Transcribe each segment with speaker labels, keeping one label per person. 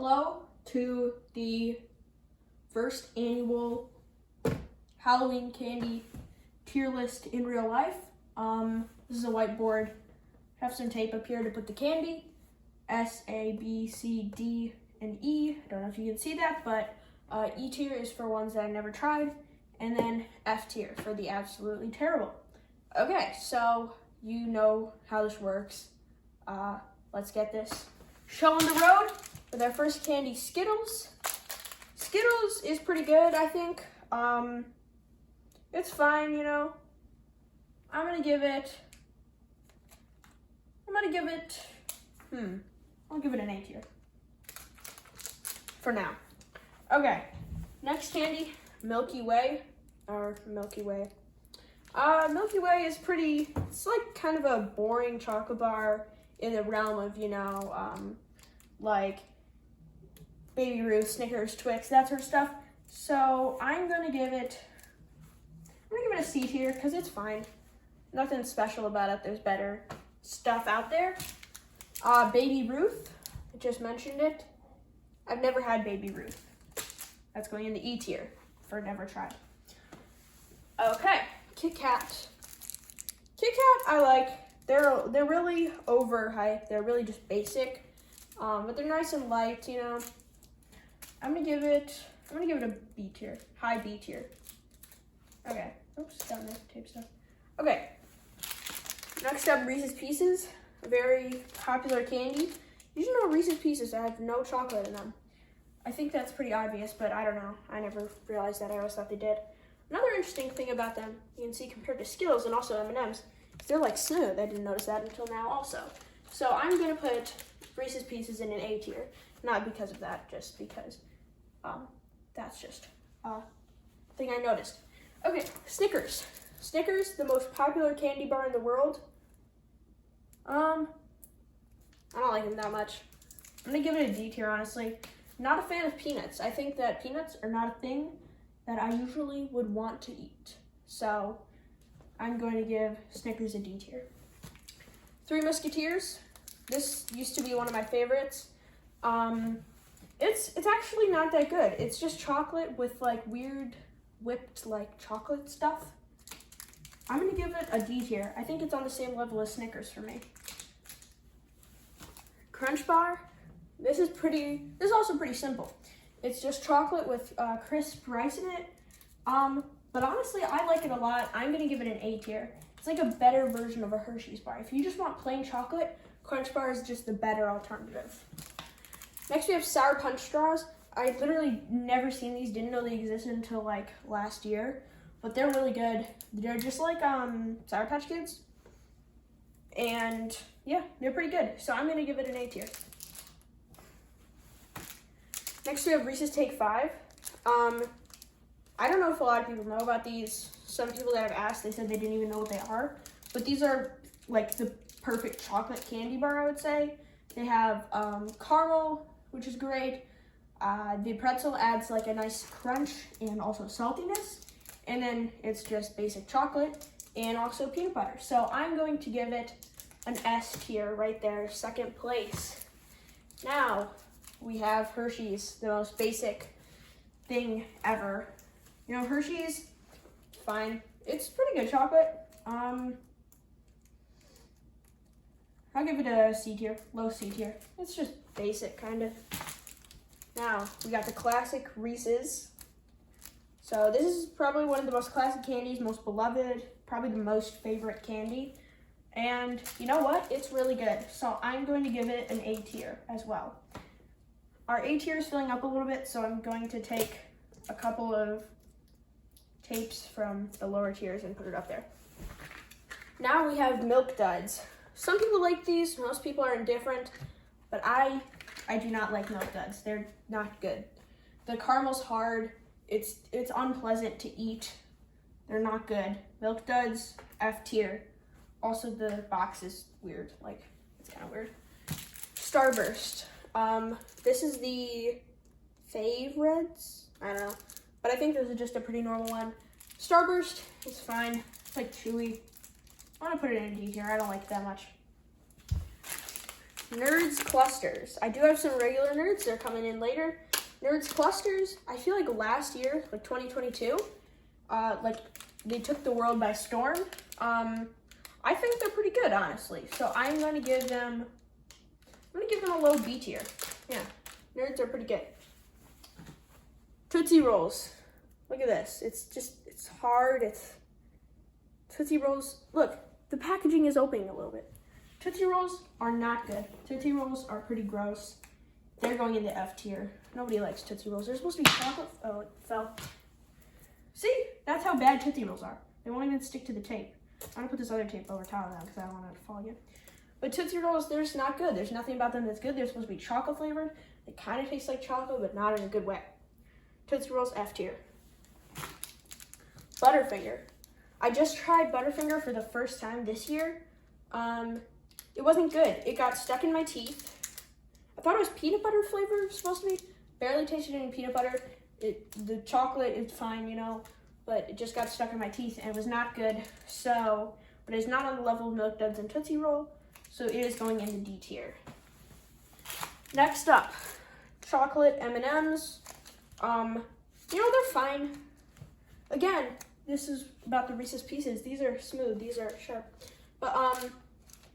Speaker 1: Hello to the first annual Halloween candy tier list in real life. This is a whiteboard. I have some tape up here to put the candy. S, A, B, C, D, and E. I don't know if you can see that, but E tier is for ones that I never tried. And then F tier for the absolutely terrible. Okay, so you know how this works. Let's get this show on the road with our first candy, Skittles. Skittles is pretty good, I think. It's fine, you know. I'll give it an A tier for now. Okay, next candy, Milky Way, Milky Way is it's like kind of a boring chocolate bar in the realm of, you know, like Baby Ruth, Snickers, Twix, that sort of stuff. So I'm gonna give it a C tier because it's fine. Nothing special about it. There's better stuff out there. Baby Ruth, I just mentioned it. I've never had Baby Ruth. That's going in the E tier for never tried. Okay, Kit Kat. Kit Kat, I like. They're really overhyped. They're really just basic, but they're nice and light. You know, I'm gonna give it a B tier, high B tier. Okay. Oops, down there, tape stuff. Okay. Next up, Reese's Pieces, a very popular candy. Did you know Reese's Pieces have no chocolate in them? I think that's pretty obvious, but I don't know. I never realized that. I always thought they did. Another interesting thing about them, you can see compared to Skittles and also M&Ms, they're like smooth. I didn't notice that until now also. So I'm going to put Reese's Pieces in an A tier. Not because of that, just because that's just a thing I noticed. Okay, Snickers. Snickers, the most popular candy bar in the world. I don't like them that much. I'm going to give it a D tier, honestly. Not a fan of peanuts. I think that peanuts are not a thing that I usually would want to eat. So I'm going to give Snickers a D tier. Three Musketeers. This used to be one of my favorites. It's actually not that good. It's just chocolate with like weird whipped like chocolate stuff. I'm gonna give it a D tier. I think it's on the same level as Snickers for me. Crunch Bar. This is also pretty simple. It's just chocolate with crisp rice in it. But honestly, I like it a lot. I'm gonna give it an A tier. It's like a better version of a Hershey's bar. If you just want plain chocolate, Crunch Bar is just the better alternative. Next we have Sour Punch Straws. I literally never seen these, didn't know they existed until like last year, but they're really good. They're just like Sour Patch Kids. And yeah, they're pretty good. So I'm gonna give it an A tier. Next we have Reese's Take 5. I don't know if a lot of people know about these. Some people that I've asked, they said they didn't even know what they are. But these are like the perfect chocolate candy bar, I would say. They have caramel, which is great. The pretzel adds like a nice crunch and also saltiness. And then it's just basic chocolate and also peanut butter. So I'm going to give it an S tier right there, second place. Now we have Hershey's, the most basic thing ever. You know, Hershey's, fine. It's pretty good chocolate. I'll give it a C tier, low C tier. It's just basic, kind of. Now, we got the classic Reese's. So this is probably one of the most classic candies, most beloved, probably the most favorite candy. And you know what? It's really good. So I'm going to give it an A tier as well. Our A tier is filling up a little bit, so I'm going to take a couple of tapes from the lower tiers and put it up there. Now we have Milk Duds. Some people like these, most people are indifferent, but I do not like Milk Duds. They're not good. The caramel's hard. It's unpleasant to eat. They're not good. Milk Duds, F tier. Also, the box is weird. Like, it's kind of weird. Starburst. This is the favorites. I don't know. But I think this is just a pretty normal one. Starburst is fine. It's like chewy. I want to put it in D tier. I don't like it that much. Nerds Clusters. I do have some regular Nerds. They're coming in later. Nerds Clusters, I feel like last year, like 2022, like they took the world by storm. I think they're pretty good, honestly. So I'm gonna give them a low B tier. Yeah, Nerds are pretty good. Tootsie Rolls. Look at this. It's hard. It's Tootsie Rolls. Look, the packaging is opening a little bit. Tootsie Rolls are not good. Tootsie Rolls are pretty gross. They're going in the F tier. Nobody likes Tootsie Rolls. They're supposed to be chocolate. Oh, it fell. See? That's how bad Tootsie Rolls are. They won't even stick to the tape. I'm going to put this other tape over top of them because I don't want it to fall again. But Tootsie Rolls, they're just not good. There's nothing about them that's good. They're supposed to be chocolate flavored. They kind of taste like chocolate, but not in a good way. Tootsie Rolls, F tier. Butterfinger. I just tried Butterfinger for the first time this year. It wasn't good. It got stuck in my teeth. I thought it was peanut butter flavor supposed to be. Barely tasted any peanut butter. The chocolate is fine, you know, but it just got stuck in my teeth and it was not good. So, but it's not on the level of Milk Duds and Tootsie Roll, so it is going into D tier. Next up, chocolate M&Ms. You know, they're fine. Again, this is about the Reese's Pieces. These are smooth. These are sharp. But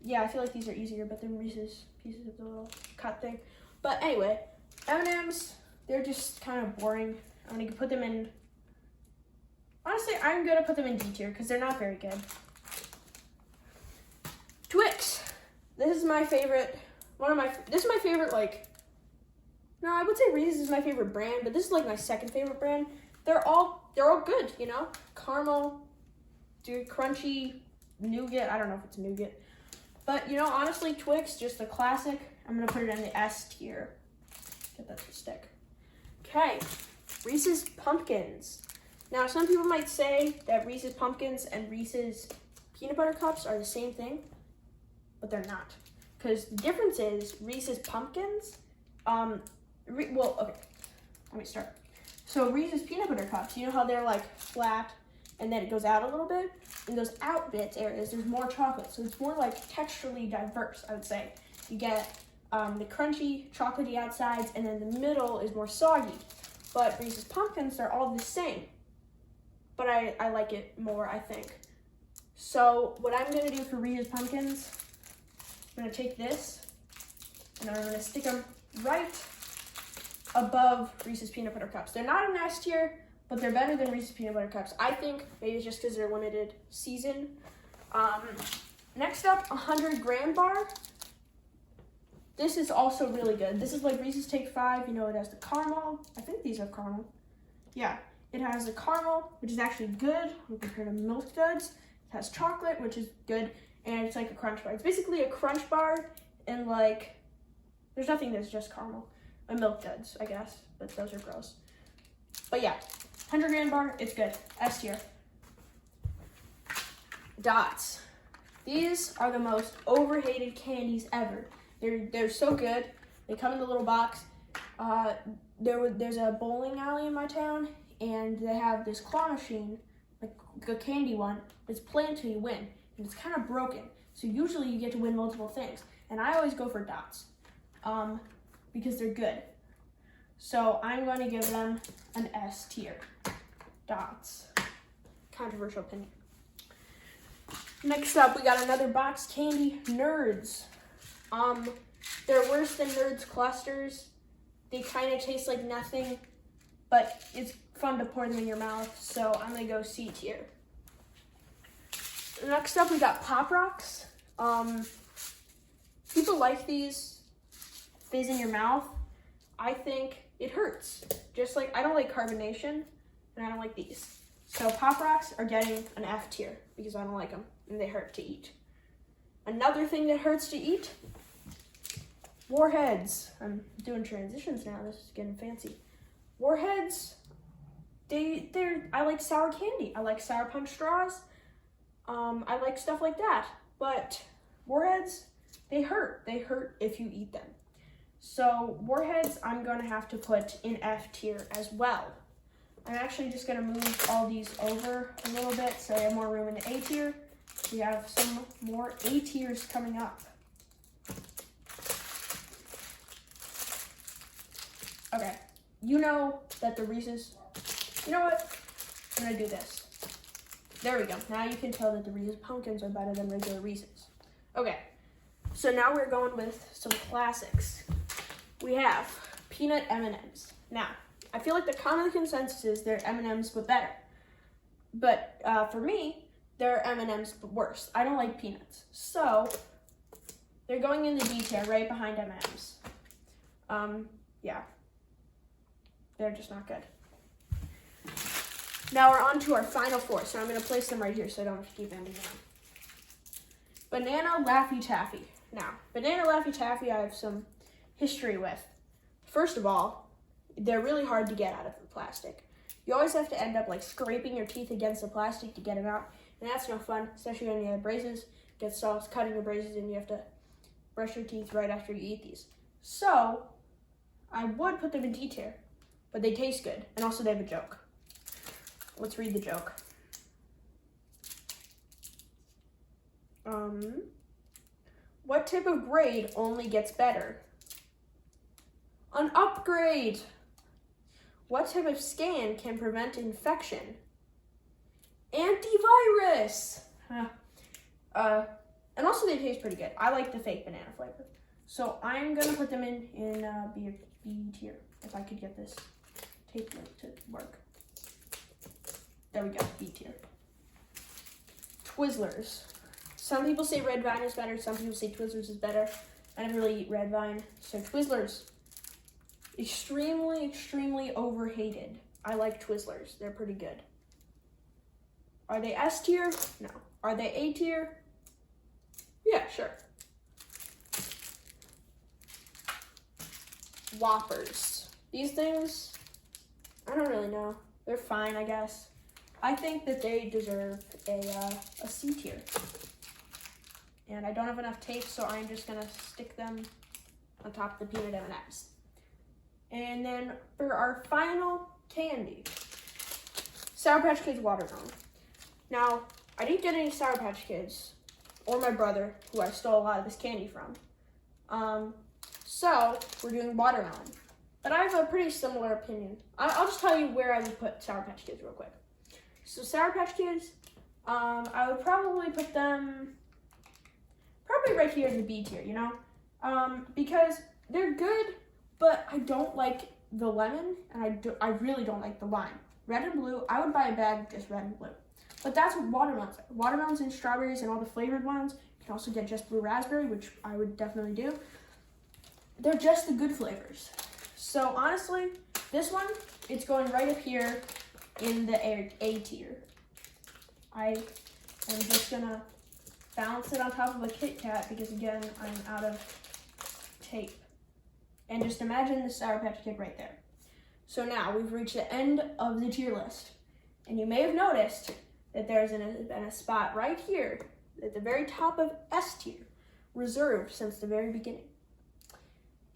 Speaker 1: yeah, I feel like these are easier, but the Reese's Pieces of the little cut thing. But anyway, M&Ms, they're just kind of boring. I'm gonna put them in. Honestly, I'm gonna put them in D tier because they're not very good. Twix. This is my favorite. This is my favorite. Like, no, I would say Reese's is my favorite brand, but this is like my second favorite brand. They're all good, you know. Caramel, dude, crunchy, nougat. I don't know if it's nougat. But, you know, honestly, Twix, just a classic. I'm going to put it in the S tier. Get that to stick. Okay, Reese's Pumpkins. Now, some people might say that Reese's Pumpkins and Reese's Peanut Butter Cups are the same thing, but they're not. Because the difference is Reese's Pumpkins, well, okay, let me start. So Reese's Peanut Butter Cups, you know how they're like flat and then it goes out a little bit? In those out bits areas, there's more chocolate. So it's more like texturally diverse, I would say. You get the crunchy, chocolatey outsides, and then the middle is more soggy. But Reese's Pumpkins, they're all the same. But I like it more, I think. So what I'm gonna do for Reese's Pumpkins, I'm gonna take this and I'm gonna stick them right above Reese's Peanut Butter Cups. They're not an S tier, but they're better than Reese's Peanut Butter Cups. I think maybe it's just because they're limited season. Next up, 100-gram bar. This is also really good. This is like Reese's Take 5. You know, it has the caramel. I think these are caramel. Yeah, it has the caramel, which is actually good compared to Milk Duds. It has chocolate, which is good, and it's like a crunch bar. It's basically a crunch bar, and like, there's nothing that's just caramel. And Milk Duds, I guess, but those are gross. But yeah, 100-gram bar, it's good. S tier. Dots. These are the most overhated candies ever. They're so good. They come in the little box. There's a bowling alley in my town, and they have this claw machine, like a candy one, that's play until you win. And it's kind of broken. So usually you get to win multiple things. And I always go for dots. Because they're good. So I'm going to give them an S tier. Dots. Controversial opinion. Next up, we got another box candy, Nerds. They're worse than Nerds Clusters. They kind of taste like nothing, but it's fun to pour them in your mouth, so I'm going to go C tier. Next up, we got Pop Rocks. People like these. Fizz in your mouth. I think it hurts. Just like, I don't like carbonation, and I don't like these. So Pop Rocks are getting an F tier because I don't like them, and they hurt to eat. Another thing that hurts to eat, Warheads. I'm doing transitions now. This is getting fancy. Warheads, I like sour candy. I like Sour Punch straws. I like stuff like that. But Warheads, they hurt. They hurt if you eat them. So Warheads, I'm going to have to put in F tier as well. I'm actually just going to move all these over a little bit so I have more room in the A tier. We have some more A tiers coming up. Okay, you know that the Reese's, you know what? I'm gonna do this. There we go. Now you can tell that the Reese's Pumpkins are better than regular Reese's. Okay, so now we're going with some classics. We have peanut M&Ms. Now, I feel like the common consensus is they're M&Ms but better. But for me, they're M&Ms but worse. I don't like peanuts. So, they're going in the D tier right behind M&Ms. Yeah. They're just not good. Now we're on to our final four, so I'm going to place them right here so I don't have to keep ending down. Banana Laffy Taffy. Now, Banana Laffy Taffy I have some history with. First of all, they're really hard to get out of the plastic. You always have to end up like scraping your teeth against the plastic to get them out, and that's no fun, especially when you have braces. Get sauce cutting your braces and you have to brush your teeth right after you eat these. So, I would put them in D tier, but they taste good, and also they have a joke. Let's read the joke. What type of grade only gets better? An upgrade. What type of scan can prevent infection? Antivirus. And also they taste pretty good. I like the fake banana flavor. So I'm gonna put them in B tier, if I could get this tape to work. There we go, B tier. Twizzlers. Some people say Red Vine is better, some people say Twizzlers is better. I never really eat Red Vine, so Twizzlers. Extremely, extremely overhated. I like Twizzlers, they're pretty good. Are they S tier? No. Are they A tier? Yeah, sure. Whoppers. These things, I don't really know. They're fine, I guess. I think that they deserve a C tier. And I don't have enough tape, so I'm just gonna stick them on top of the peanut M&Ms. And then for our final candy, Sour Patch Kids Watermelon. Now, I didn't get any Sour Patch Kids, or my brother, who I stole a lot of this candy from. So we're doing watermelon. But I have a pretty similar opinion. I'll just tell you where I would put Sour Patch Kids real quick. So Sour Patch Kids, I would probably put them right here in the B tier, you know? Because they're good, but I don't like the lemon, and I really don't like the lime. Red and blue, I would buy a bag of just red and blue. But that's what watermelons are. Watermelons and strawberries and all the flavored ones. You can also get just blue raspberry, which I would definitely do. They're just the good flavors. So honestly, this one, it's going right up here in the A tier. I am just gonna balance it on top of a Kit Kat because again, I'm out of tape. And just imagine the Sour Patch Kid right there. So now we've reached the end of the tier list. And you may have noticed that there's been a spot right here at the very top of S tier, reserved since the very beginning.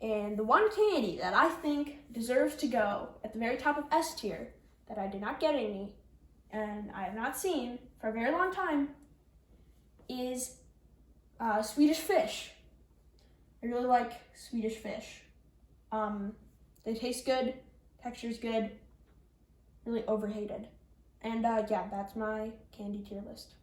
Speaker 1: And the one candy that I think deserves to go at the very top of S tier, that I did not get any, and I have not seen for a very long time, is Swedish Fish. I really like Swedish Fish. They taste good, texture's good, really overhated. And yeah, that's my candy tier list.